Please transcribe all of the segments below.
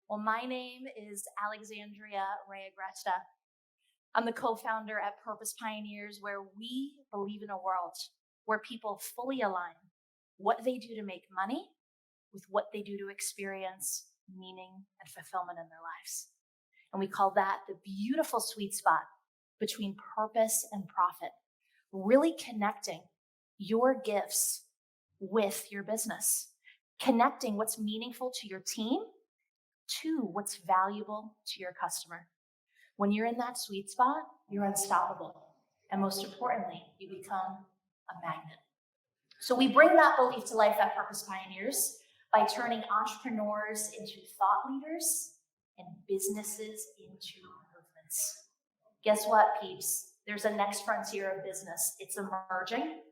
Well, my name is Alexandria Agresta. I'm the co-founder at Purpose Pioneers, where we believe in a world where people fully align what they do to make money with what they do to experience meaning and fulfillment in their lives. And we call that the beautiful sweet spot between purpose and profit, really connecting your gifts with your business, connecting what's meaningful to your team to what's valuable to your customer. When you're in that sweet spot, you're unstoppable. And most importantly, you become a magnet. So we bring that belief to life at Purpose Pioneers by turning entrepreneurs into thought leaders and businesses into movements. Guess what, peeps? There's a next frontier of business. It's emerging,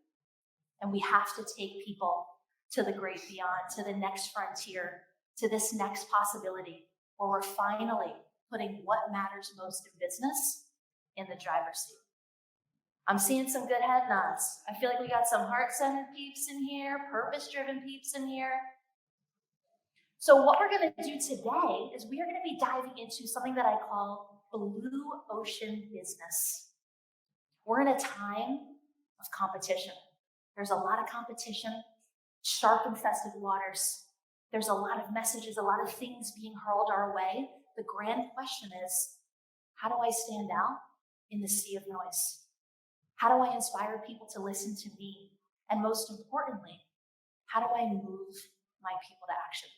and we have to take people to the great beyond, to the next frontier, to this next possibility, where we're finally putting what matters most in business in the driver's seat. I'm seeing some good head nods. I feel like we got some heart-centered peeps in here, purpose-driven peeps in here. So what we're going to do today is we are going to be diving into something that I call blue ocean business. We're in a time of competition. There's a lot of competition, shark-infested waters. There's a lot of messages, a lot of things being hurled our way. The grand question is, how do I stand out in the sea of noise? How do I inspire people to listen to me? And most importantly, how do I move my people to action?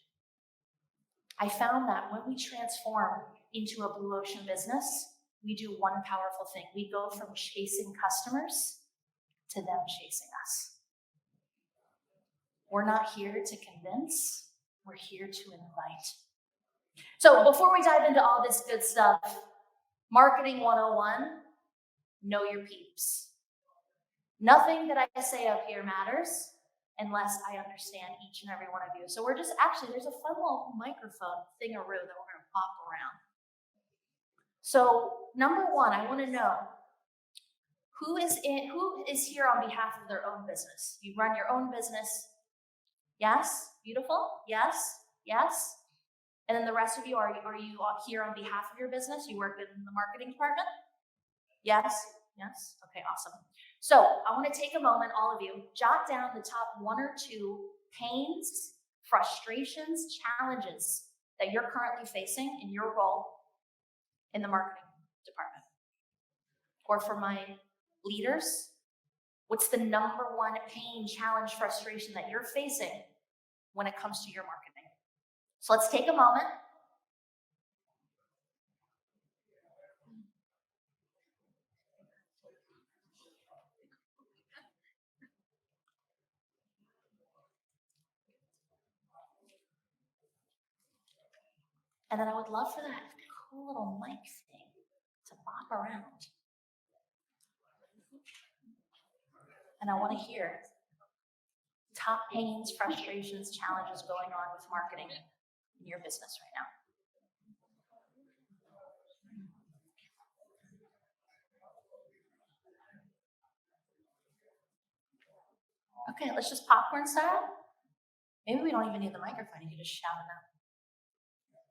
I found that when we transform into a blue ocean business, we do one powerful thing. We go from chasing customers to them chasing us. We're not here to convince, we're here to invite. So before we dive into all this good stuff, Marketing 101, know your peeps. Nothing that I say up here matters unless I understand each and every one of you. So there's a fun little microphone thingaroo that we're gonna pop around. So number one, I wanna know who is here on behalf of their own business? You run your own business. Yes, beautiful, yes. And then the rest of you, are you here on behalf of your business? You work in the marketing department? Yes, okay, awesome. So I want to take a moment, all of you, jot down the top one or two pains, frustrations, challenges that you're currently facing in your role in the marketing department. Or for my leaders, what's the number one pain, challenge, frustration that you're facing when it comes to your marketing? So let's take a moment. And then I would love for that cool little mic thing to bop around. And I want to hear top pains, frustrations, challenges going on with marketing in your business right now. Okay, let's just popcorn style. Maybe we don't even need the microphone. You can just shout it out.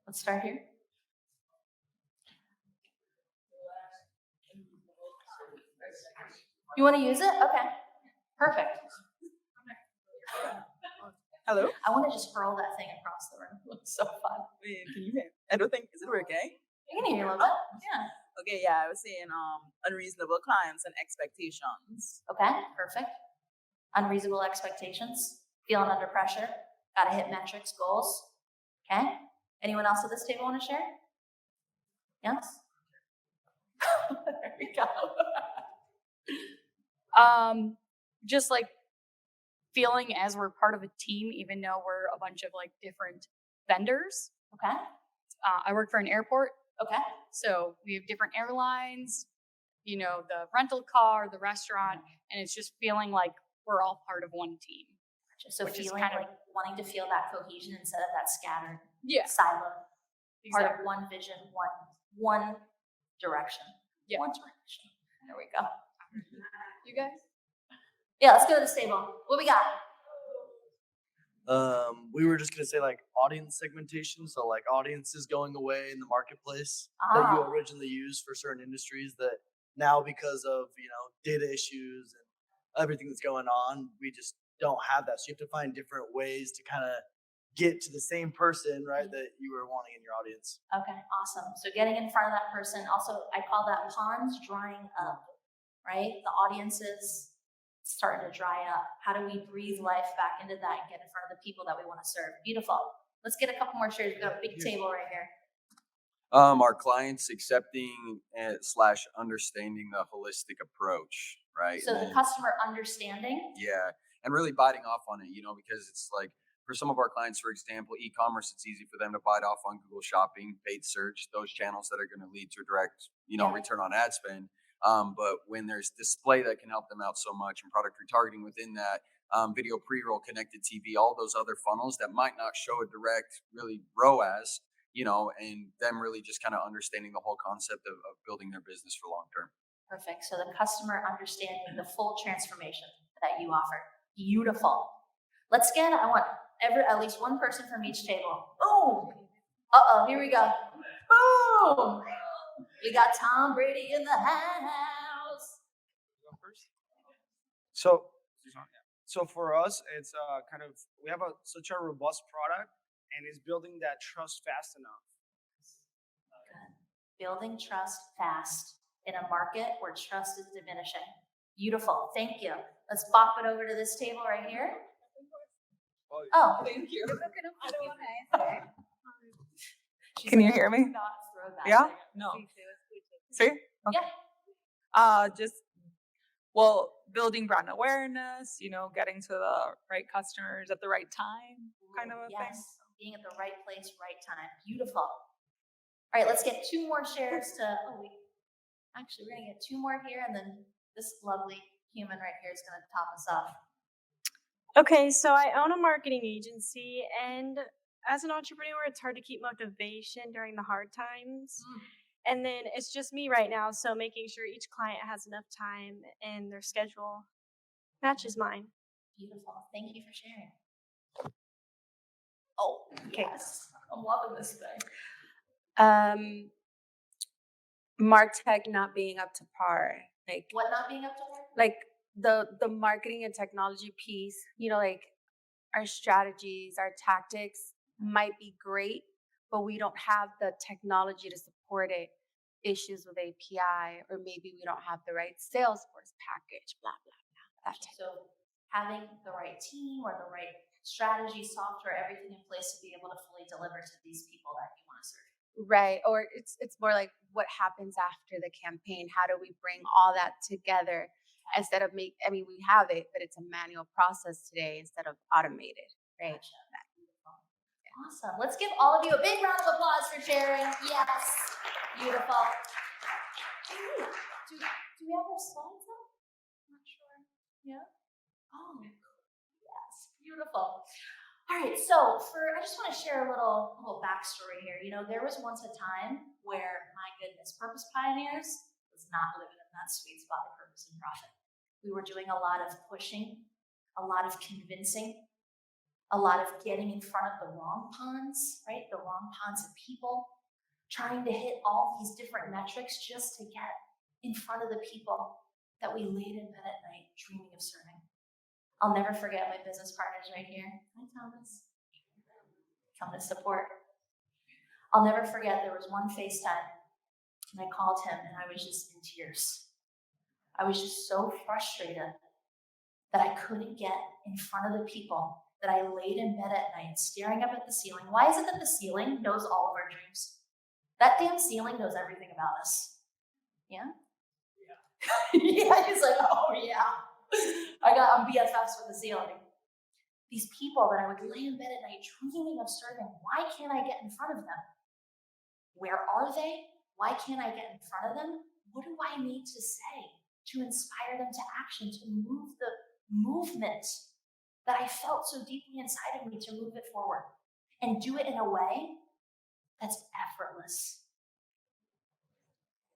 Let's start here. You want to use it? Okay, perfect. Hello? I want to just hurl that thing across the room. It's so fun. Wait, can you hear? I don't think, is it working? You can hear a little bit. Yeah. Okay, yeah, I was saying unreasonable clients and expectations. Okay, perfect. Unreasonable expectations, feeling under pressure, gotta hit metrics, goals. Okay. Anyone else at this table want to share? Yes? There we go. Just like feeling as we're part of a team, even though we're a bunch of like different vendors. Okay. I work for an airport. Okay. So we have different airlines, the rental car, the restaurant, and it's just feeling like we're all part of one team. So feeling like wanting to feel that cohesion instead of that scattered silo. Exactly. Part of one vision, one direction. Yeah. One direction. There we go. You guys? Yeah, let's go to this table. What we got? We were just gonna say like audience segmentation, so like audiences going away in the marketplace that you Ah, originally used for certain industries that now because of data issues and everything that's going on, we just don't have that. So you have to find different ways to kind of get to the same person, right, that you were wanting in your audience. okay, awesome. So getting in front of that person. Also, I call that ponds drying up, right? The audiences starting to dry up. How do we breathe life back into that and get in front of the people that we want to serve? Beautiful. Let's get a couple more chairs. We've got a big table right here. Our clients accepting slash understanding the holistic approach, right? So the customer understanding. Yeah, and really biting off on it, because it's like for some of our clients, for example, e-commerce, it's easy for them to bite off on Google Shopping, paid search, those channels that are going to lead to a direct, Yeah. return on ad spend. But when there's display that can help them out so much, and product retargeting within that, video pre-roll, connected TV, all those other funnels that might not show a direct, really ROAS, and them really just kind of understanding the whole concept of building their business for long term. Perfect. So the customer understanding the full transformation that you offer. Beautiful. I want at least one person from each table. Boom. Here we go. Boom. We got Tom Brady in the house. So for us, it's we have such a robust product, and it's building that trust fast enough. Building trust fast in a market where trust is diminishing. Beautiful. Thank you. Let's bop it over to this table right here. Oh, Thank you. Can you hear me? Yeah? No. See? Yeah. Building brand awareness, getting to the right customers at the right time, kind of a thing. Yes. Being at the right place, right time. Beautiful. All right, let's get two more shares we're gonna get two more here, and then this lovely human right here is gonna top us off. Okay, so I own a marketing agency, and as an entrepreneur, it's hard to keep motivation during the hard times. And then it's just me right now, so making sure each client has enough time and their schedule matches mine. Beautiful. Thank you for sharing. Oh, yes. I'm loving this thing. MarTech not being up to par, What not being up to par? like the marketing and technology piece, like our strategies, our tactics might be great, but we don't have the technology to support it. Issues with API, or maybe we don't have the right Salesforce package, blah, blah, blah. That type. So having the right team or the right strategy, software, everything in place to be able to fully deliver to these people that you want to serve. Right. Or it's more like what happens after the campaign? How do we bring all that together instead of we have it, but it's a manual process today instead of automated, right? Gotcha. Awesome. Let's give all of you a big round of applause for sharing. Yes. Beautiful. Do we have our slides up? Not sure. Yeah? Oh, yes. Beautiful. All right, so I just want to share a little backstory here. There was once a time where, my goodness, Purpose Pioneers was not living in that sweet spot of purpose and profit. We were doing a lot of pushing, a lot of convincing, a lot of getting in front of the wrong ponds, right? The wrong ponds of people, trying to hit all these different metrics just to get in front of the people that we laid in bed at night dreaming of serving. I'll never forget my business partners right here. Hi, Thomas. Come to support. I'll never forget there was one FaceTime, and I called him, and I was just in tears. I was just so frustrated that I couldn't get in front of the people that I laid in bed at night staring up at the ceiling. Why is it that the ceiling knows all of our dreams? That damn ceiling knows everything about us. Yeah? Yeah, he's like, oh yeah. I'm BFFs with the ceiling. These people that I would lay in bed at night dreaming of serving, why can't I get in front of them? Where are they? Why can't I get in front of them? What do I need to say to inspire them to action, to move the movement that I felt so deeply inside of me, to move it forward and do it in a way that's effortless?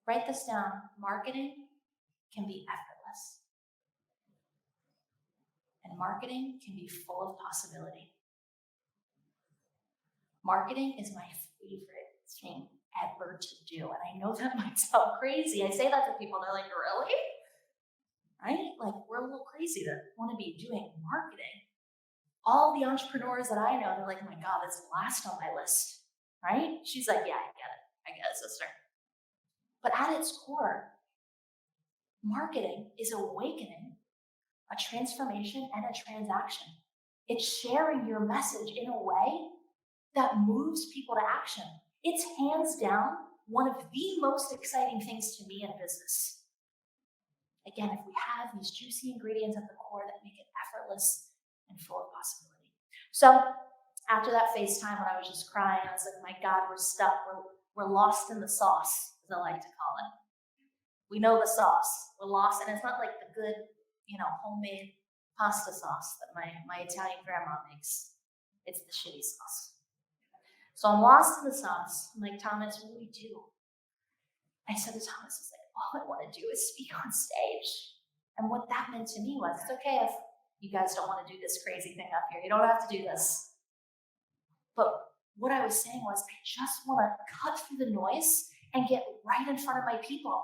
Write this down. Marketing can be effortless. And marketing can be full of possibility. Marketing is my favorite thing ever to do. And I know that might sound crazy. I say that to people, they're like, really? Right? Like, we're a little crazy to want to be doing marketing. All the entrepreneurs that I know, they're like, oh my God, that's last on my list, right? She's like, yeah, I get it, sister. But at its core, marketing is awakening, a transformation, and a transaction. It's sharing your message in a way that moves people to action. It's hands down one of the most exciting things to me in business. Again, if we have these juicy ingredients at the core that make it effortless and full of possibility. So after that FaceTime when I was just crying, I was like, my God, we're stuck. We're lost in the sauce, as I like to call it. We know the sauce. We're lost, and it's not like the good, homemade pasta sauce that my Italian grandma makes. It's the shitty sauce. So I'm lost in the sauce. I'm like, Thomas, what do we do? I said to Thomas, I was like, all I want to do is speak on stage. And what that meant to me was, it's okay if you guys don't want to do this crazy thing up here. You don't have to do this. But what I was saying was, I just want to cut through the noise and get right in front of my people.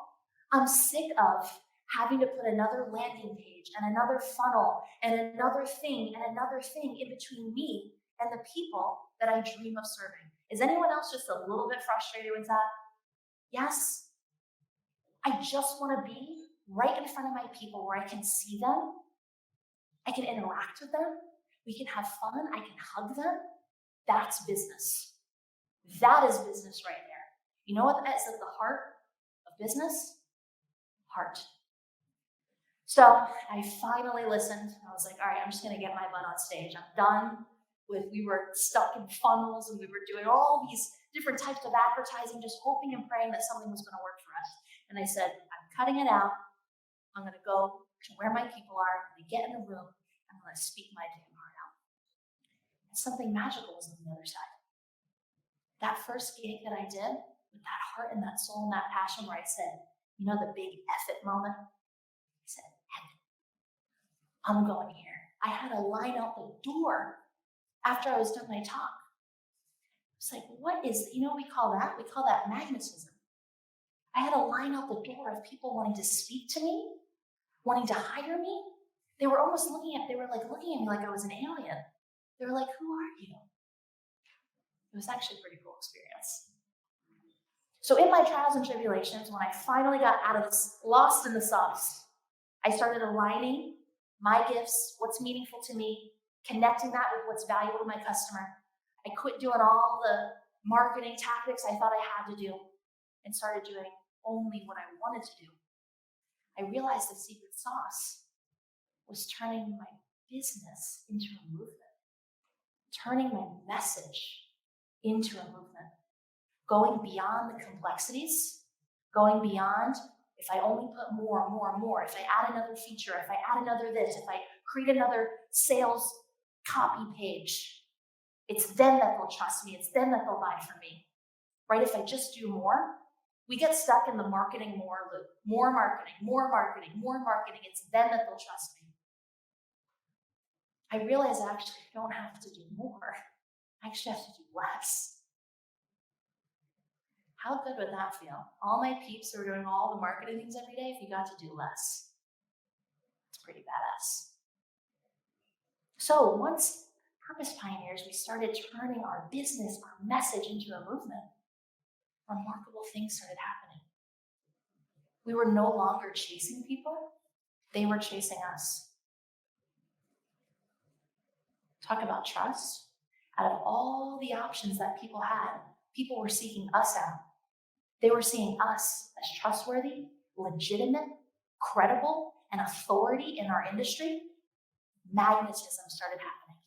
I'm sick of having to put another landing page and another funnel and another thing in between me and the people that I dream of serving. Is anyone else just a little bit frustrated with that? Yes. I just want to be right in front of my people where I can see them. I can interact with them. We can have fun. I can hug them. That's business. That is business right there. You know what is at the heart of business? Heart. So I finally listened. I was like, all right, I'm just going to get my butt on stage. I'm done with, we were stuck in funnels and we were doing all these different types of advertising, just hoping and praying that something was going to work for us. And I said, I'm cutting it out. I'm going to go to where my people are. I'm going to get in the room. I'm going to speak my damn heart out. And something magical was on the other side. That first gig that I did with that heart and that soul and that passion where I said, the big F it moment? I said, F it. I'm going here. I had to line out the door after I was done my talk. It's like, what is, we call that? We call that magnetism. I had to line out the door of people wanting to speak to me, wanting to hire me. They were almost looking at me like I was an alien. They were like, who are you? It was actually a pretty cool experience. So in my trials and tribulations, when I finally got out of this, lost in the sauce, I started aligning my gifts, what's meaningful to me, connecting that with what's valuable to my customer. I quit doing all the marketing tactics I thought I had to do and started doing only what I wanted to do. I realized the secret sauce was turning my business into a movement, turning my message into a movement, going beyond the complexities, going beyond if I only put more, if I add another feature, if I add another this, if I create another sales copy page, it's then that they'll trust me. It's then that they'll buy from me, right? If I just do more, we get stuck in the marketing more loop. More marketing. It's then that they'll trust me. I realize I actually don't have to do more. I actually have to do less. How good would that feel? All my peeps who are doing all the marketing things every day, if you got to do less. It's pretty badass. So once Purpose Pioneers, we started turning our business, our message into a movement. Remarkable things started happening. We were no longer chasing people. They were chasing us. Talk about trust. Out of all the options that people had, people were seeking us out. They were seeing us as trustworthy, legitimate, credible, and authority in our industry. Magnetism started happening.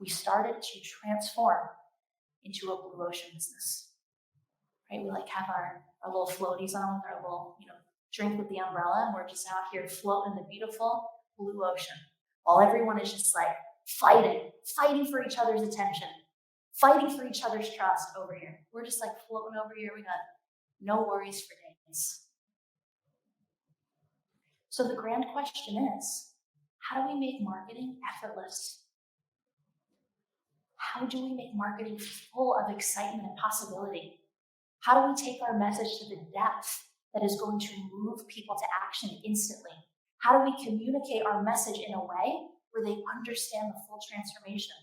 We started to transform into a blue ocean business. Right? We have our little floaties on with our little, drink with the umbrella, and we're just out here floating in the beautiful blue ocean. While everyone is just fighting for each other's attention, fighting for each other's trust over here. We're just floating over here. We got no worries for days. So the grand question is, how do we make marketing effortless? How How do we make marketing full of excitement and possibility? How do we take our message to the depth that is going to move people to action instantly? How do we communicate our message in a way where they understand the full transformation?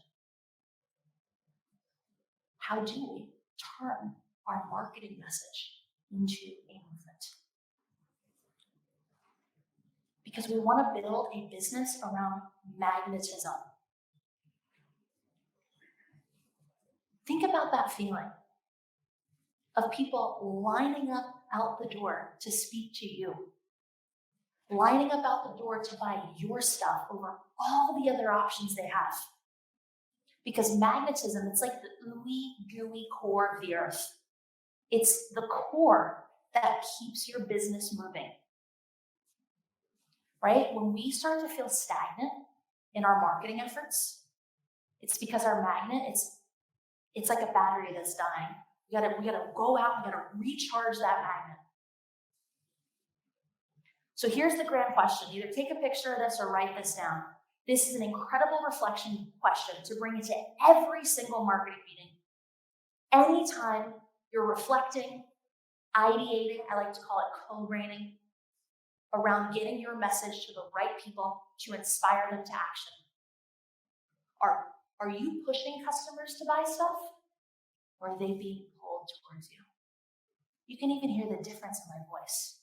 How do we turn our marketing message into a movement? Because we want to build a business around magnetism. Think about that feeling of people lining up out the door to speak to you, lining up out the door to buy your stuff over all the other options they have. Because magnetism, it's like the ooey gooey core of the earth. It's the core that keeps your business moving. Right? When we start to feel stagnant in our marketing efforts, it's because our magnet, it's like a battery that's dying. We gotta go out, we gotta recharge that magnet. So here's the grand question. Either take a picture of this or write this down. This is an incredible reflection question to bring into every single marketing meeting. Anytime you're reflecting, ideating, I like to call it co-braining, around getting your message to the right people to inspire them to action. Are you pushing customers to buy stuff? Or are they being pulled towards you? You can even hear the difference in my voice.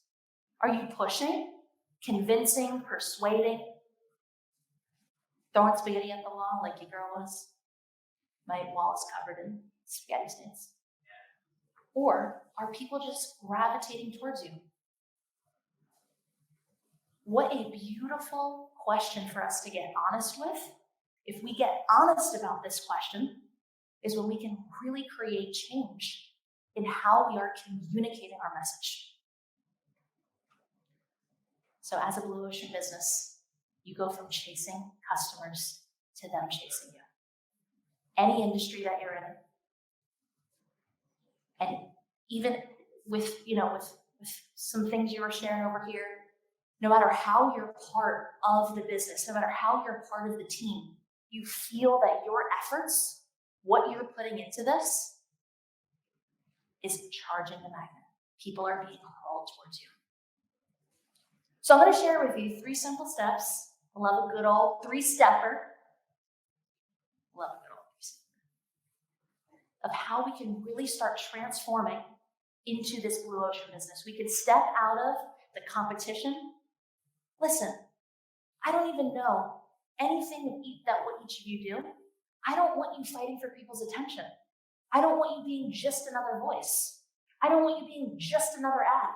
Are you pushing, convincing, persuading, throwing spaghetti at the wall like your girl was? My wall is covered in spaghetti stains. Or are people just gravitating towards you? What a beautiful question for us to get honest with. If we get honest about this question, is when we can really create change in how we are communicating our message. So as a blue ocean business, you go from chasing customers to them chasing you. Any industry that you're in, and even with some things you were sharing over here, no matter how you're part of the business, no matter how you're part of the team, you feel that your efforts, what you're putting into this, is charging the magnet. People are being called towards you. So I'm going to share with you 3 simple steps. I love a good old 3-stepper. Love a good old 3-stepper. Of how we can really start transforming into this blue ocean business. We can step out of the competition. Listen, I don't even know anything that what each of you do. I don't want you fighting for people's attention. I don't want you being just another voice. I don't want you being just another ad.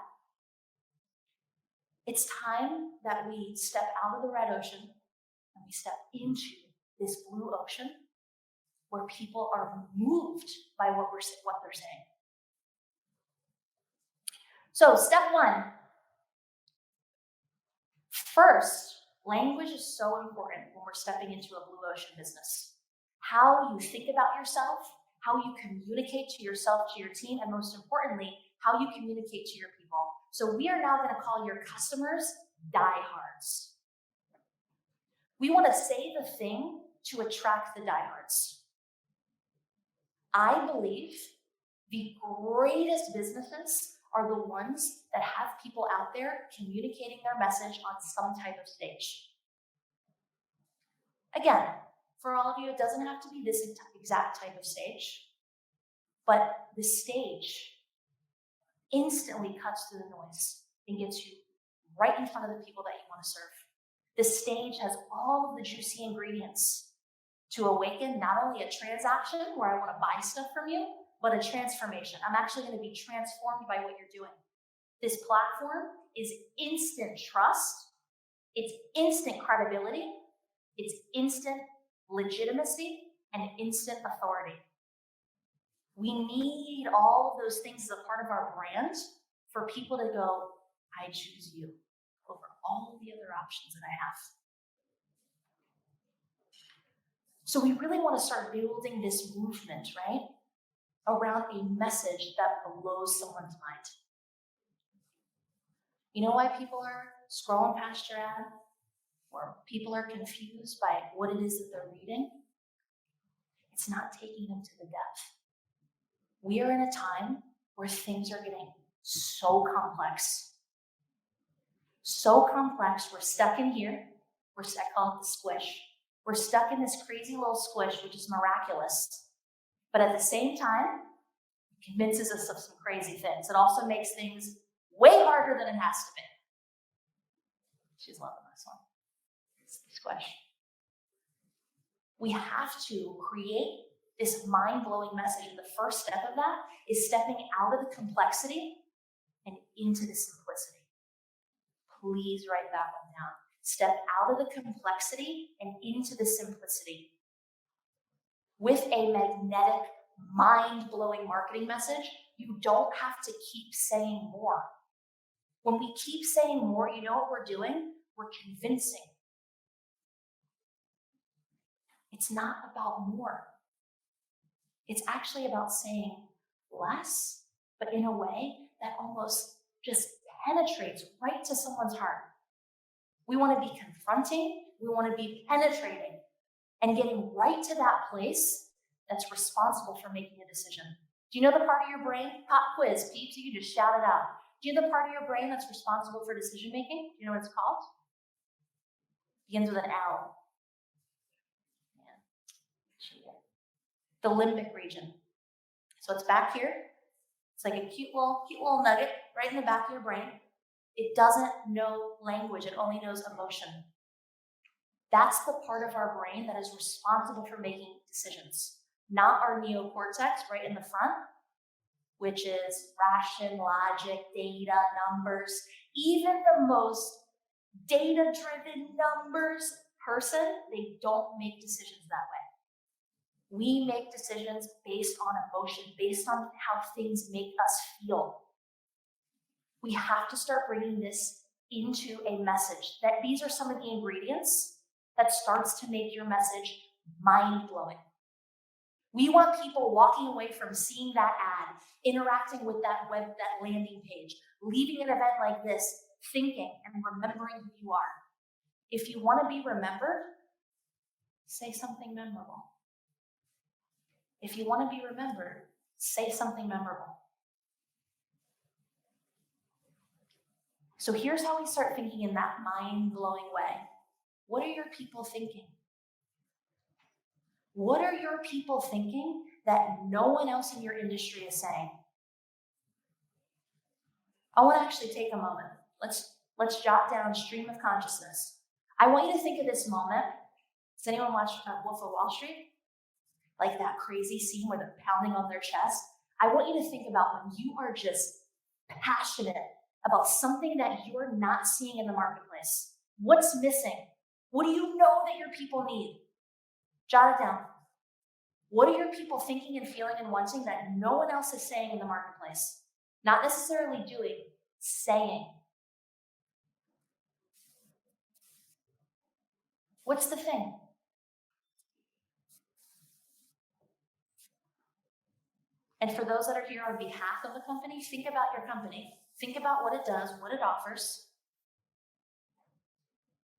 It's time that we step out of the red ocean and we step into this blue ocean where people are moved by what they're saying. So step 1. First, language is so important when we're stepping into a blue ocean business. How you think about yourself, how you communicate to yourself, to your team, and most importantly, how you communicate to your people. So we are now going to call your customers diehards. We want to say the thing to attract the diehards. I believe the greatest businesses are the ones that have people out there communicating their message on some type of stage. Again, for all of you, it doesn't have to be this exact type of stage, but the stage instantly cuts through the noise and gets you right in front of the people that you want to serve. The stage has all of the juicy ingredients to awaken not only a transaction where I want to buy stuff from you, but a transformation. I'm actually going to be transformed by what you're doing. This platform is instant trust, it's instant credibility, it's instant legitimacy, and instant authority. We need all of those things as a part of our brand for people to go, I choose you over all the other options that I have. So we really want to start building this movement, right, around a message that blows someone's mind. You know why people are scrolling past your ad? Or people are confused by what it is that they're reading? It's not taking them to the depth. We are in a time where things are getting so complex. So complex, we're stuck in here. I call it the squish. We're stuck in this crazy little squish, which is miraculous. But at the same time, it convinces us of some crazy things. It also makes things way harder than it has to be. She's loving this one. It's the squish. We have to create this mind-blowing message. And the first step of that is stepping out of the complexity and into the simplicity. Please write that one down. Step out of the complexity and into the simplicity. With a magnetic, mind-blowing marketing message, you don't have to keep saying more. When we keep saying more, you know what we're doing? We're convincing. It's not about more. It's actually about saying less, but in a way that almost just penetrates right to someone's heart. We want to be confronting, we want to be penetrating, and getting right to that place that's responsible for making a decision. Do you know the part of your brain? Pop quiz, peeps, you can just shout it out. Do you know the part of your brain that's responsible for decision making? Do you know what it's called? Begins with an L. The limbic region. So it's back here. It's like a cute little nugget right in the back of your brain. It doesn't know language. It only knows emotion. That's the part of our brain that is responsible for making decisions, not our neocortex right in the front, which is ration, logic, data, numbers. Even the most data-driven numbers person, they don't make decisions that way. We make decisions based on emotion, based on how things make us feel. We have to start bringing this into a message. That these are some of the ingredients that starts to make your message mind-blowing. We want people walking away from seeing that ad, interacting with that landing page, leaving an event like this, thinking and remembering who you are. If you want to be remembered, say something memorable. If you want to be remembered, say something memorable. So here's how we start thinking in that mind-blowing way. What are your people thinking? What are your people thinking that no one else in your industry is saying? I want to actually take a moment. Let's jot down stream of consciousness. I want you to think of this moment. Does anyone watch Wolf of Wall Street? Like that crazy scene where they're pounding on their chest. I want you to think about when you are just passionate about something that you're not seeing in the marketplace. What's missing? What do you know that your people need? Jot it down. What are your people thinking and feeling and wanting that no one else is saying in the marketplace? Not necessarily doing, saying. What's the thing? And for those that are here on behalf of the company, think about your company. Think about what it does, what it offers.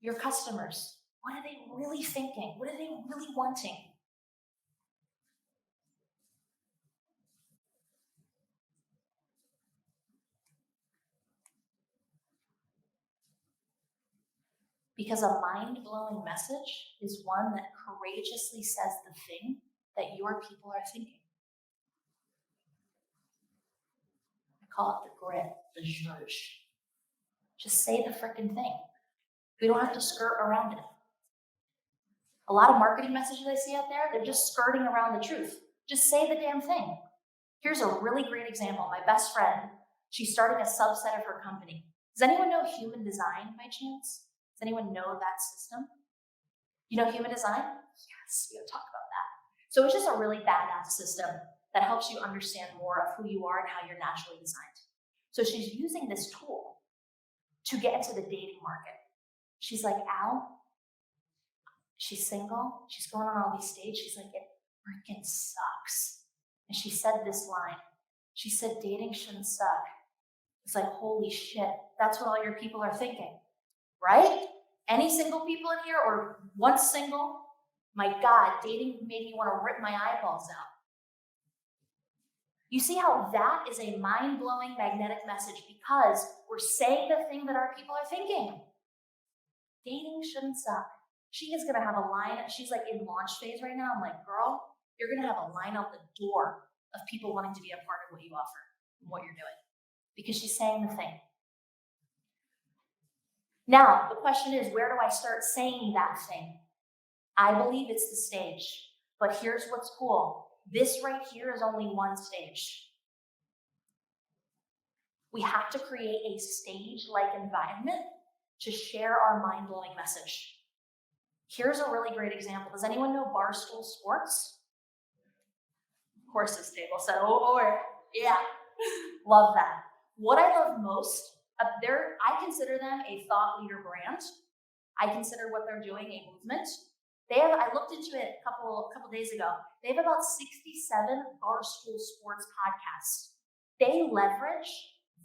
Your customers, what are they really thinking? What are they really wanting? Because a mind-blowing message is one that courageously says the thing that your people are thinking. I call it the grit, the zhuzh. Just say the frickin' thing. We don't have to skirt around it. A lot of marketing messages I see out there, they're just skirting around the truth. Just say the damn thing. Here's a really great example. My best friend, she's starting a subset of her company. Does anyone know human design by chance? Does anyone know that system? You know human design? Yes, we're gonna talk about that. So it's just a really badass system that helps you understand more of who you are and how you're naturally designed. So she's using this tool to get into the dating market. She's like, Al, she's single, she's going on all these dates, she's like, it freaking sucks. And she said this line. She said, dating shouldn't suck. It's like, holy shit, that's what all your people are thinking, right? Any single people in here or once single? My God, dating made me want to rip my eyeballs out. You see how that is a mind-blowing magnetic message because we're saying the thing that our people are thinking. Dating shouldn't suck. She is going to have a line. She's like in launch phase right now. I'm like, girl, you're going to have a line out the door of people wanting to be a part of what you offer and what you're doing because she's saying the thing. Now, the question is, where do I start saying that thing? I believe it's the stage. But here's what's cool. This right here is only one stage. We have to create a stage-like environment to share our mind-blowing message. Here's a really great example. Does anyone know Barstool Sports? Of course, this table said, oh, yeah. Love that. What I love most, I consider them a thought leader brand. I consider what they're doing a movement. I looked into it a couple days ago. They have about 67 Barstool Sports podcasts. They leverage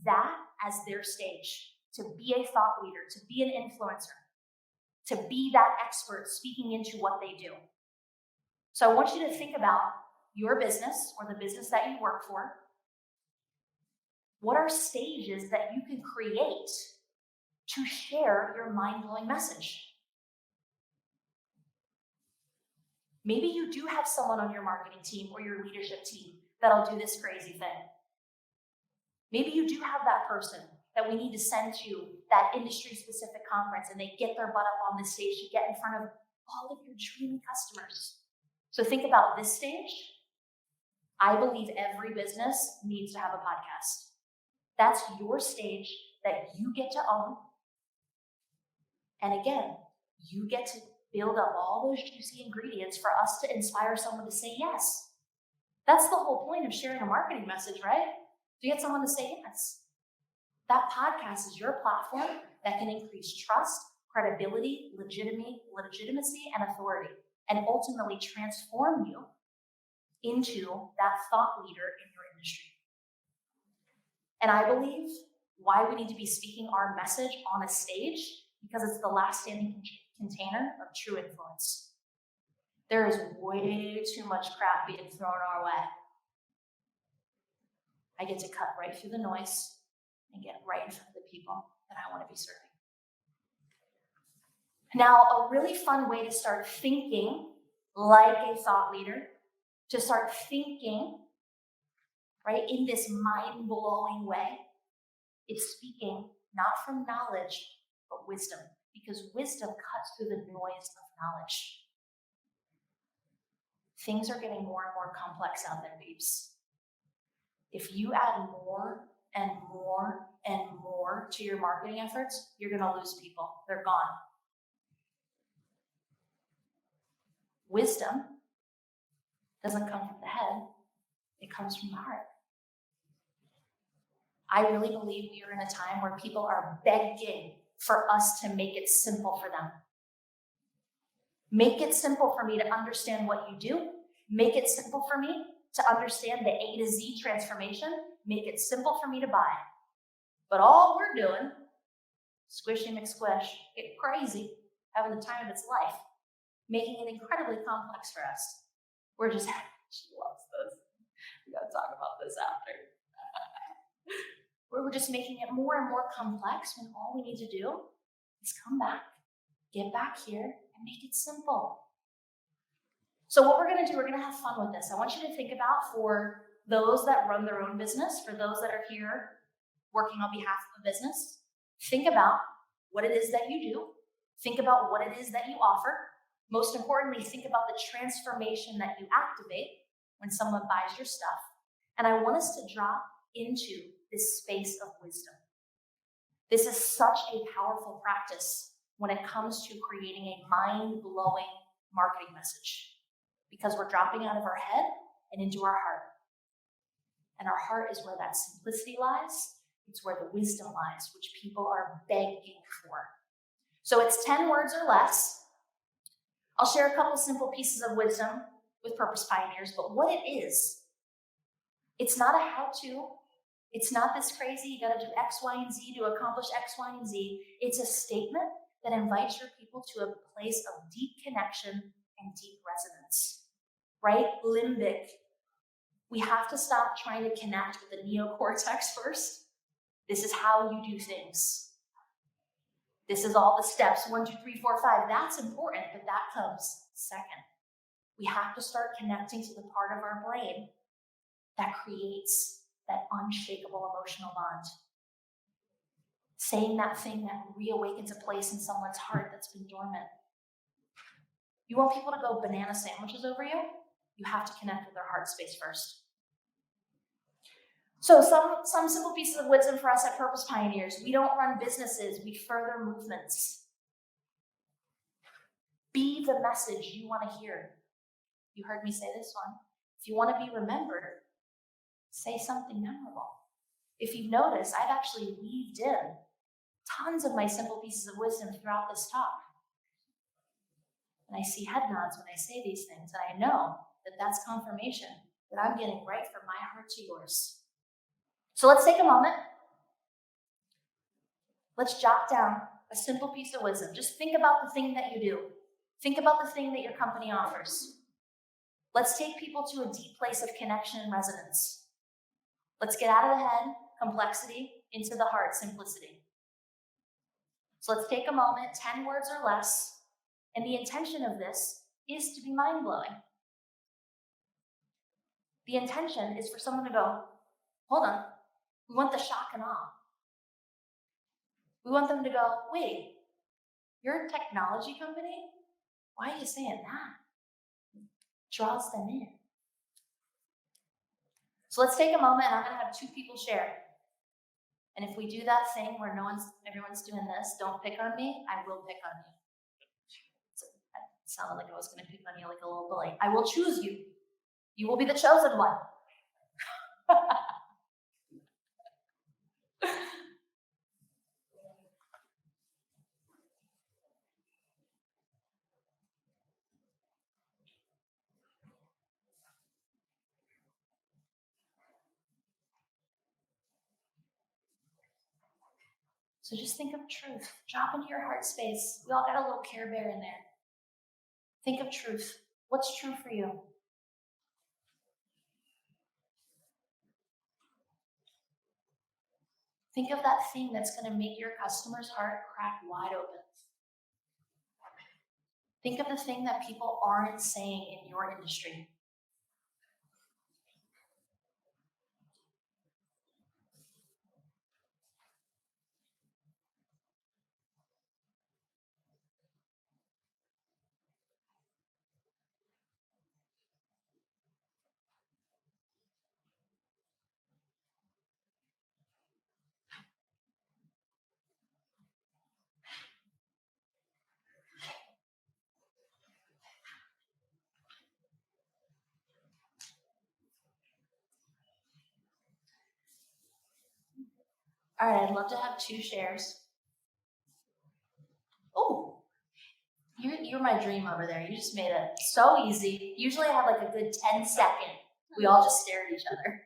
that as their stage to be a thought leader, to be an influencer, to be that expert speaking into what they do. So I want you to think about your business or the business that you work for. What are stages that you can create to share your mind-blowing message? Maybe you do have someone on your marketing team or your leadership team that'll do this crazy thing. Maybe you do have that person that we need to send to that industry-specific conference and they get their butt up on the stage to get in front of all of your dream customers. So think about this stage. I believe every business needs to have a podcast. That's your stage that you get to own. And again, you get to build up all those juicy ingredients for us to inspire someone to say yes. That's the whole point of sharing a marketing message, right? To get someone to say yes. That podcast is your platform that can increase trust, credibility, legitimacy, and authority, and ultimately transform you into that thought leader in your industry. And I believe why we need to be speaking our message on a stage, because it's the last standing container of true influence. There is way too much crap being thrown our way. I get to cut right through the noise and get right in front of the people that I want to be serving. Now, a really fun way to start thinking like a thought leader, to start thinking, right, in this mind-blowing way, it's speaking not from knowledge, but wisdom, because wisdom cuts through the noise of knowledge. Things are getting more and more complex out there, peeps. If you add more and more and more to your marketing efforts, you're going to lose people. They're gone. Wisdom doesn't come from the head. It comes from the heart. I really believe we are in a time where people are begging for us to make it simple for them. Make it simple for me to understand what you do. Make it simple for me to understand the A to Z transformation. Make it simple for me to buy. But all we're doing, squishy McSquish, get crazy, having the time of its life, making it incredibly complex for us. We're just, she loves this. We gotta talk about this after. Where we're just making it more and more complex when all we need to do is come back, get back here, and make it simple. So what we're gonna do, we're gonna have fun with this. I want you to think about, for those that run their own business, for those that are here working on behalf of a business, think about what it is that you do. Think about what it is that you offer. Most importantly, think about the transformation that you activate when someone buys your stuff. And I want us to drop into this space of wisdom. This is such a powerful practice when it comes to creating a mind-blowing marketing message, because we're dropping out of our head and into our heart. And our heart is where that simplicity lies. It's where the wisdom lies, which people are begging for. So it's 10 words or less. I'll share a couple simple pieces of wisdom with Purpose Pioneers, but what it is, it's not a how-to. It's not this crazy, you gotta do X, Y, and Z to accomplish X, Y, and Z. It's a statement that invites your people to a place of deep connection and deep resonance, right? Limbic. We have to stop trying to connect with the neocortex first. This is how you do things. This is all the steps, 1, 2, 3, 4, 5. That's important, but that comes second. We have to start connecting to the part of our brain that creates that unshakable emotional bond. Saying that thing that reawakens a place in someone's heart that's been dormant. You want people to go banana sandwiches over you? You have to connect with their heart space first. So some simple pieces of wisdom for us at Purpose Pioneers. We don't run businesses, we further movements. Be the message you want to hear. You heard me say this one. If you want to be remembered, say something memorable. If you've noticed, I've actually weaved in tons of my simple pieces of wisdom throughout this talk. And I see head nods when I say these things, and I know that that's confirmation that I'm getting right from my heart to yours. So let's take a moment. Let's jot down a simple piece of wisdom. Just think about the thing that you do. Think about the thing that your company offers. Let's take people to a deep place of connection and resonance. Let's get out of the head, complexity, into the heart, simplicity. So let's take a moment, 10 words or less, and the intention of this is to be mind-blowing. The intention is for someone to go, hold on, we want the shock and awe. We want them to go, wait, you're a technology company? Why are you saying that? Draws them in. So let's take a moment, and I'm going to have 2 people share. And if we do that thing where everyone's doing this, don't pick on me, I will pick on you. So that sounded like I was going to pick on you like a little bully. I will choose you. You will be the chosen one. So just think of truth. Drop into your heart space. We all got a little Care Bear in there. Think of truth. What's true for you? Think of that thing that's going to make your customer's heart crack wide open. Think of the thing that people aren't saying in your industry. All right, I'd love to have 2 shares. Oh, you're my dream over there. You just made it so easy. Usually I have like a good 10-second. We all just stare at each other.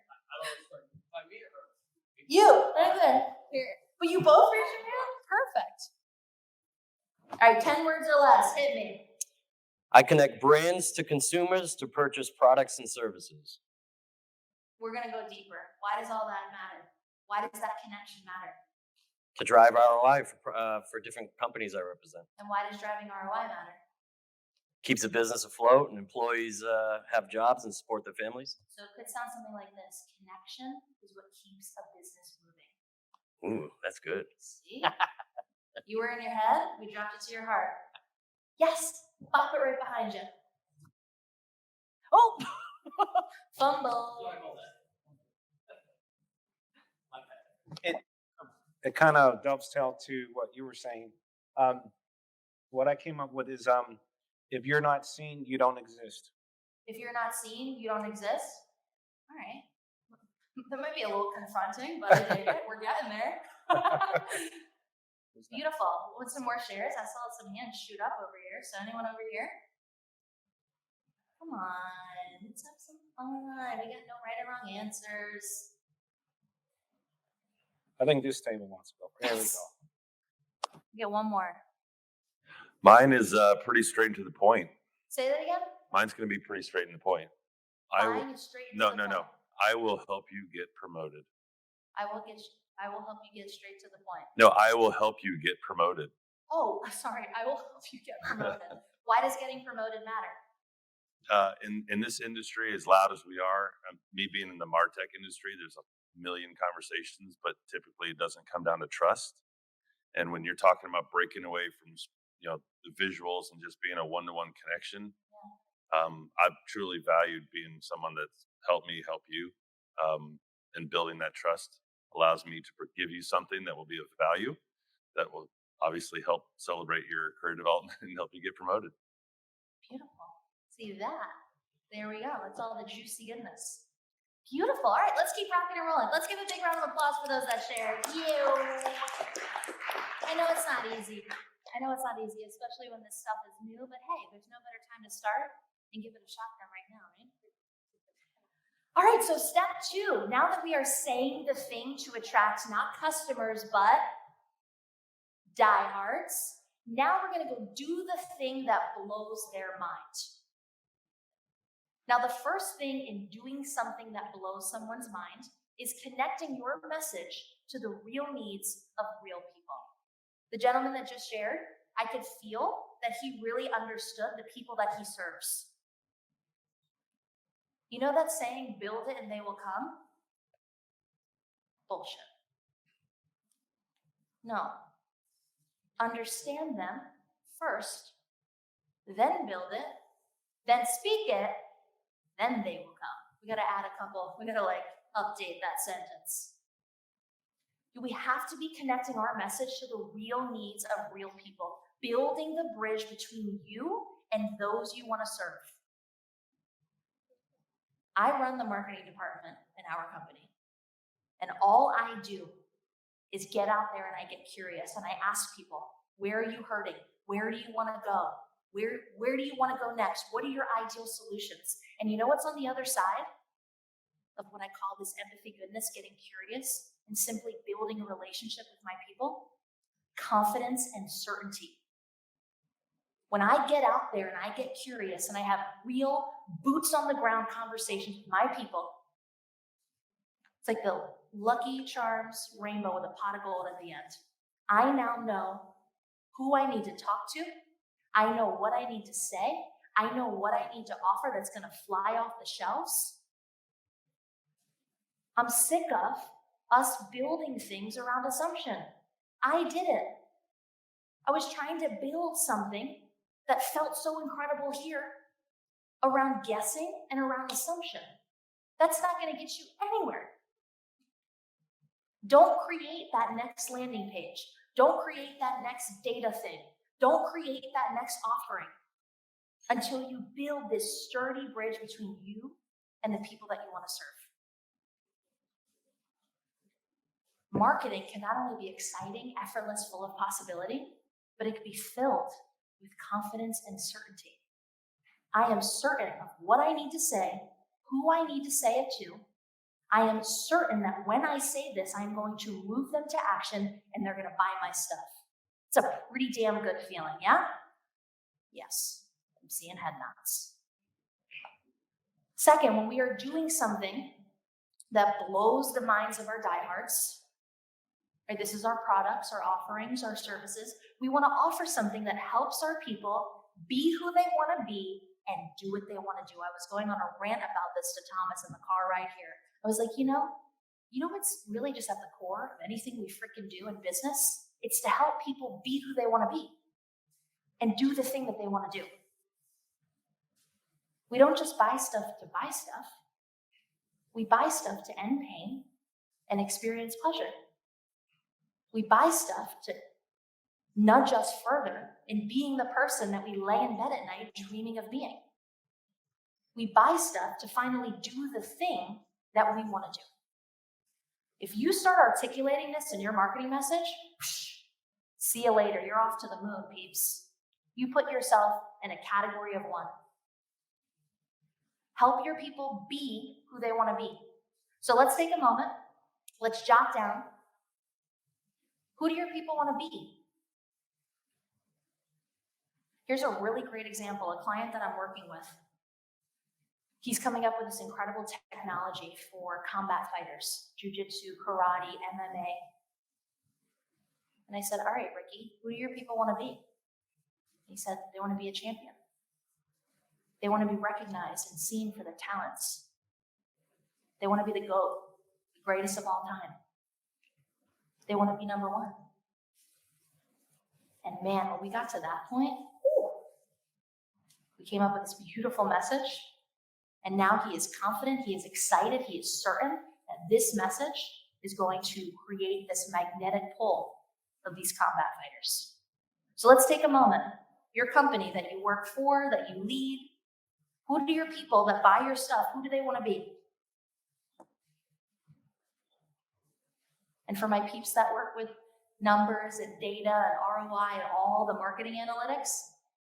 You, very good. Here. But you both raised your hand? Perfect. All right, 10 words or less. Hit me. I connect brands to consumers to purchase products and services. We're going to go deeper. Why does all that matter? Why does that connection matter? To drive ROI for different companies I represent. And why does driving ROI matter? Keeps a business afloat and employees have jobs and support their families. So it could sound something like this. Connection is what keeps a business moving. Ooh, that's good. See? You were in your head, we dropped it to your heart. Yes, pop it right behind you. Oh! Fumble. It kind of dovetailed to what you were saying. What I came up with is if you're not seen, you don't exist. If you're not seen, you don't exist. All right. That might be a little confronting, but I dig it. We're getting there. Beautiful. With some more shares, I saw some hands shoot up over here. So anyone over here? Come on. Let's have some fun. We got no right or wrong answers. I think this table wants to go. There we go. Get one more. Mine is pretty straight to the point. Say that again. Mine's going to be pretty straight in the point. I will. Fine, straight to No, the no, no. point. I will help you get promoted. I will help you get straight to the point. No, I will help you get promoted. Oh, sorry. I will help you get promoted. Why does getting promoted matter? In this industry, as loud as we are, me being in the MarTech industry, there's a million conversations, but typically it doesn't come down to trust. And when you're talking about breaking away from the visuals and just being a one-to-one connection, I've truly valued being someone that's helped me help you, and building that trust allows me to give you something that will be of value, that will obviously help celebrate your career development and help you get promoted. Beautiful. See that? There we go. That's all the juicy goodness. Beautiful. All right, let's keep rocking and rolling. Let's give a big round of applause for those that shared. You. I know it's not easy. Especially when this stuff is new, but hey, there's no better time to start and give it a shot than right now, right? All right, so step 2. Now that we are saying the thing to attract not customers, but diehards, now we're going to go do the thing that blows their mind. Now, the first thing in doing something that blows someone's mind is connecting your message to the real needs of real people. The gentleman that just shared, I could feel that he really understood the people that he serves. You know that saying, build it and they will come? Bullshit. No. Understand them first, then build it, then speak it, then they will come. We gotta add a couple, we gotta update that sentence. We have to be connecting our message to the real needs of real people, building the bridge between you and those you want to serve. I run the marketing department in our company, and all I do is get out there and I get curious and I ask people, where are you hurting? Where do you want to go? Where do you want to go next? What are your ideal solutions? And you know what's on the other side of what I call this empathy goodness, getting curious and simply building a relationship with my people? Confidence and certainty. When I get out there and I get curious and I have real boots on the ground conversations with my people, it's like the Lucky Charms rainbow with a pot of gold at the end. I now know who I need to talk to. I know what I need to say. I know what I need to offer that's going to fly off the shelves. I'm sick of us building things around assumption. I did it. I was trying to build something that felt so incredible here around guessing and around assumption. That's not going to get you anywhere. Don't create that next landing page. Don't create that next data thing. Don't create that next offering until you build this sturdy bridge between you and the people that you want to serve. Marketing can not only be exciting, effortless, full of possibility, but it can be filled with confidence and certainty. I am certain of what I need to say, who I need to say it to. I am certain that when I say this, I'm going to move them to action and they're going to buy my stuff. It's a pretty damn good feeling, yeah? Yes, I'm seeing head nods. Second, when we are doing something that blows the minds of our diehards, right? This is our products, our offerings, our services. We want to offer something that helps our people be who they want to be and do what they want to do. I was going on a rant about this to Thomas in the car right here. I was like, you know what's really just at the core of anything we freaking do in business? It's to help people be who they want to be and do the thing that they want to do. We don't just buy stuff to buy stuff. We buy stuff to end pain and experience pleasure. We buy stuff to nudge us further in being the person that we lay in bed at night dreaming of being. We buy stuff to finally do the thing that we want to do. If you start articulating this in your marketing message, see you later. You're off to the moon, peeps. You put yourself in a category of one. Help your people be who they want to be. So let's take a moment. Let's jot down, who do your people want to be? Here's a really great example, a client that I'm working with. He's coming up with this incredible technology for combat fighters, jujitsu, karate, MMA. And I said, all right, Ricky, who do your people want to be? He said, they want to be a champion. They want to be recognized and seen for their talents. They want to be the GOAT, the greatest of all time. They want to be number one. And man, when we got to that point, we came up with this beautiful message. And now he is confident, he is excited, he is certain that this message is going to create this magnetic pull of these combat fighters. So let's take a moment. Your company that you work for, that you lead, who do your people that buy your stuff, who do they want to be? And for my peeps that work with numbers and data and ROI and all the marketing analytics,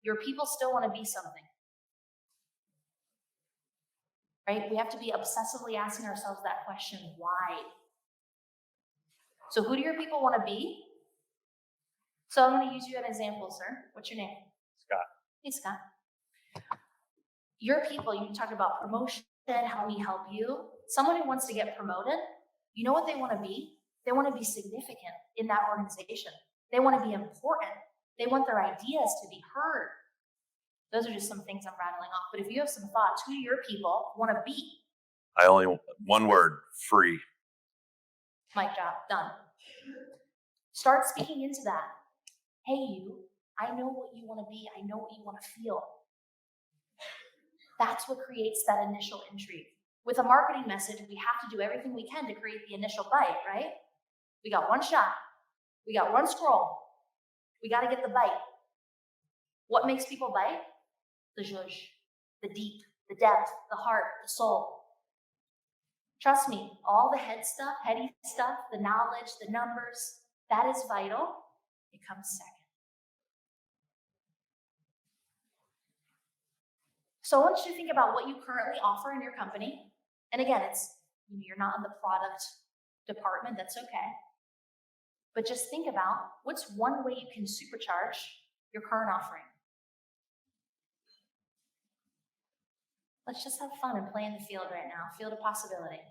your people still want to be something. Right? We have to be obsessively asking ourselves that question, why? So who do your people want to be? So I'm going to use you as an example, sir. What's your name? Scott. Hey, Scott. Your people, you talked about promotion, how we help you. Someone who wants to get promoted, you know what they want to be? They want to be significant in that organization. They want to be important. They want their ideas to be heard. Those are just some things I'm rattling off. But if you have some thoughts, who do your people want to be? One word, free. Mic drop, done. Start speaking into that. Hey, you, I know what you want to be. I know what you want to feel. That's what creates that initial intrigue. With a marketing message, we have to do everything we can to create the initial bite, right? We got one shot. We got one scroll. We got to get the bite. What makes people bite? The zhuzh, the deep, the depth, the heart, the soul. Trust me, all the heady stuff, the knowledge, the numbers, that is vital. It comes second. So I want you to think about what you currently offer in your company. And again, you're not in the product department, that's okay. But just think about what's one way you can supercharge your current offering. Let's just have fun and play in the field right now. Field of possibility.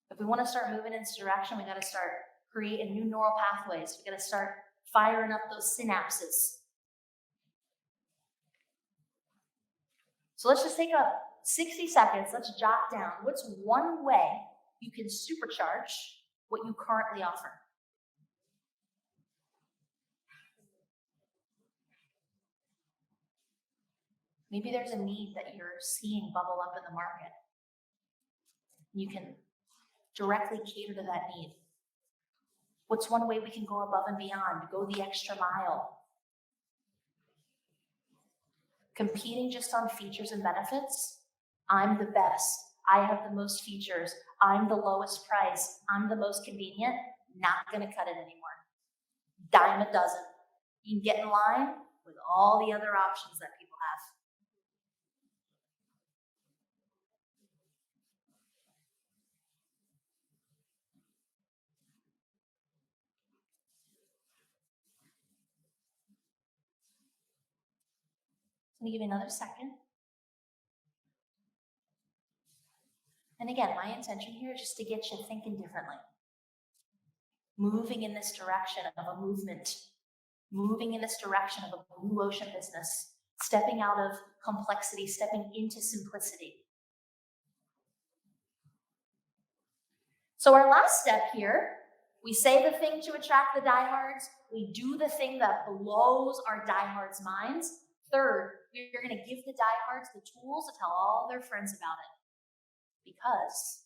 If we want to start moving in this direction, we got to start creating new neural pathways. We got to start firing up those synapses. So let's just take 60 seconds. Let's jot down what's one way you can supercharge what you currently offer. Maybe there's a need that you're seeing bubble up in the market. You can directly cater to that need. What's one way we can go above and beyond, go the extra mile? Competing just on features and benefits, I'm the best. I have the most features. I'm the lowest price. I'm the most convenient. Not going to cut it anymore. Dime a dozen. You can get in line with all the other options that people have. I'm going to give you another second. And again, my intention here is just to get you thinking differently. Moving in this direction of a movement. Moving in this direction of a blue ocean business. Stepping out of complexity, stepping into simplicity. So our last step here, we say the thing to attract the diehards. We do the thing that blows our diehards' minds. Third, we're going to give the diehards the tools to tell all their friends about it. Because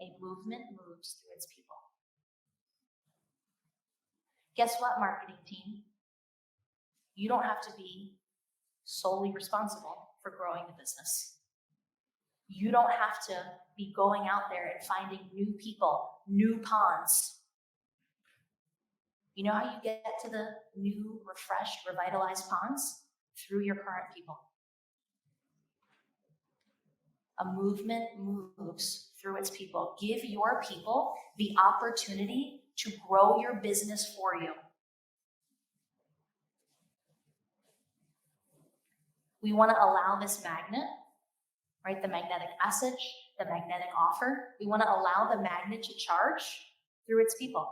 a movement moves through its people. Guess what, marketing team? You don't have to be solely responsible for growing the business. You don't have to be going out there and finding new people, new ponds. You know how you get to the new, refreshed, revitalized ponds? Through your current people. A movement moves through its people. Give your people the opportunity to grow your business for you. We want to allow this magnet, right, the magnetic message, the magnetic offer, we want to allow the magnet to charge through its people.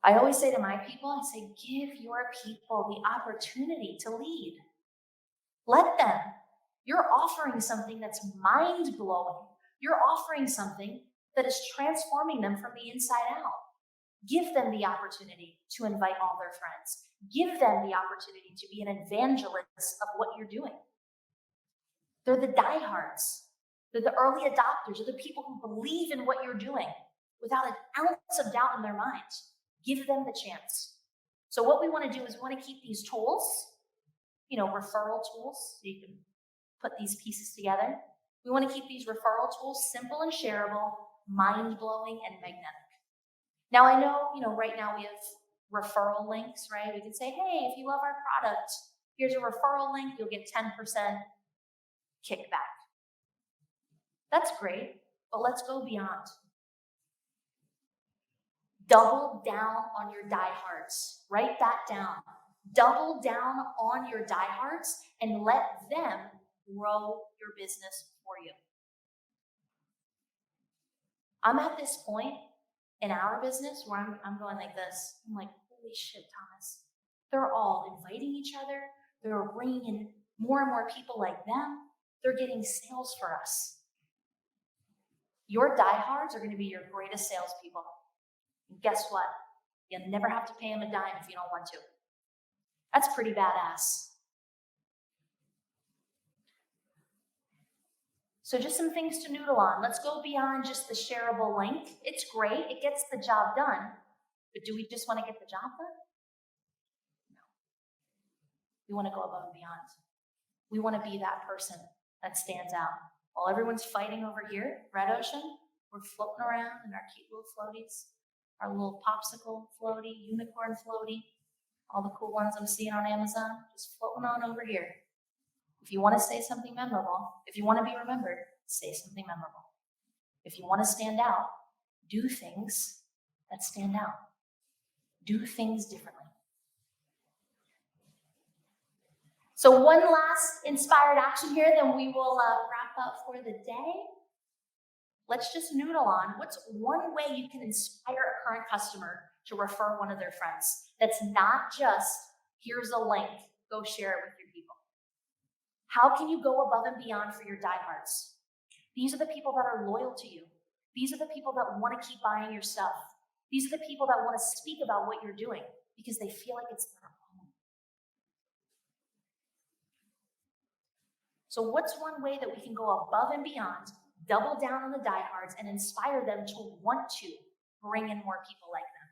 I always say to my people, I say, give your people the opportunity to lead. Let them. You're offering something that's mind-blowing. You're offering something that is transforming them from the inside out. Give them the opportunity to invite all their friends. Give them the opportunity to be an evangelist of what you're doing. They're the diehards. They're the early adopters. They're the people who believe in what you're doing without an ounce of doubt in their mind. Give them the chance. So what we want to do is we want to keep these tools, referral tools, so you can put these pieces together. We want to keep these referral tools simple and shareable, mind-blowing, and magnetic. Now, I know, right now we have referral links, right? We can say, hey, if you love our product, here's a referral link, you'll get 10% kickback. That's great, but let's go beyond. Double down on your diehards. Write that down. Double down on your diehards and let them grow your business for you. I'm at this point in our business where I'm going like this. I'm like, holy shit, Thomas. They're all inviting each other. They're bringing in more and more people like them. They're getting sales for us. Your diehards are going to be your greatest salespeople. And guess what? You'll never have to pay them a dime if you don't want to. That's pretty badass. So just some things to noodle on. Let's go beyond just the shareable link. It's great. It gets the job done. But do we just want to get the job done? No. We want to go above and beyond. We want to be that person that stands out. While everyone's fighting over here, Red Ocean, we're floating around in our cute little floaties, our little popsicle floaty, unicorn floaty, all the cool ones I'm seeing on Amazon, just floating on over here. If you want to say something memorable, if you want to be remembered, say something memorable. If you want to stand out, do things that stand out. Do things differently. So one last inspired action here, then we will wrap up for the day. Let's just noodle on what's one way you can inspire a current customer to refer one of their friends. That's not just, here's a link, go share it with your people. How can you go above and beyond for your diehards? These are the people that are loyal to you. These are the people that want to keep buying your stuff. These are the people that want to speak about what you're doing because they feel like it's their own. So what's one way that we can go above and beyond, double down on the diehards, and inspire them to want to bring in more people like them?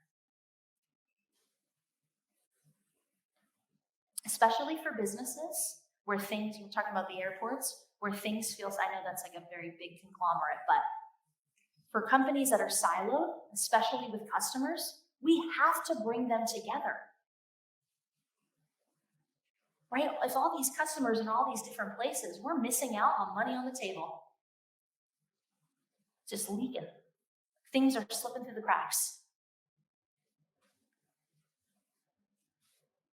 Especially for businesses where things, we're talking about the airports, where things feels, I know that's like a very big conglomerate, but for companies that are siloed, especially with customers, we have to bring them together. Right? If all these customers in all these different places, we're missing out on money on the table. Just leaking. Things are slipping through the cracks.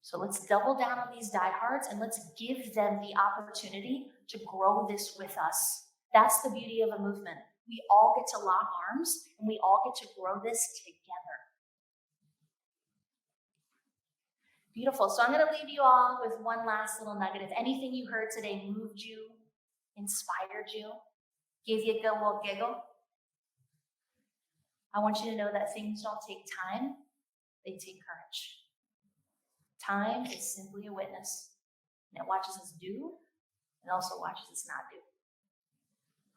So let's double down on these diehards and let's give them the opportunity to grow this with us. That's the beauty of a movement. We all get to lock arms and we all get to grow this together. Beautiful. So I'm going to leave you all with one last little nugget. If anything you heard today moved you, inspired you, gave you a good little giggle, I want you to know that things don't take time, they take courage. Time is simply a witness, and it watches us do, and also watches us not do.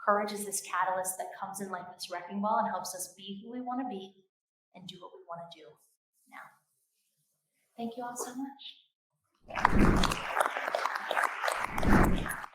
Courage is this catalyst that comes in like this wrecking ball and helps us be who we want to be and do what we want to do now. Thank you all so much.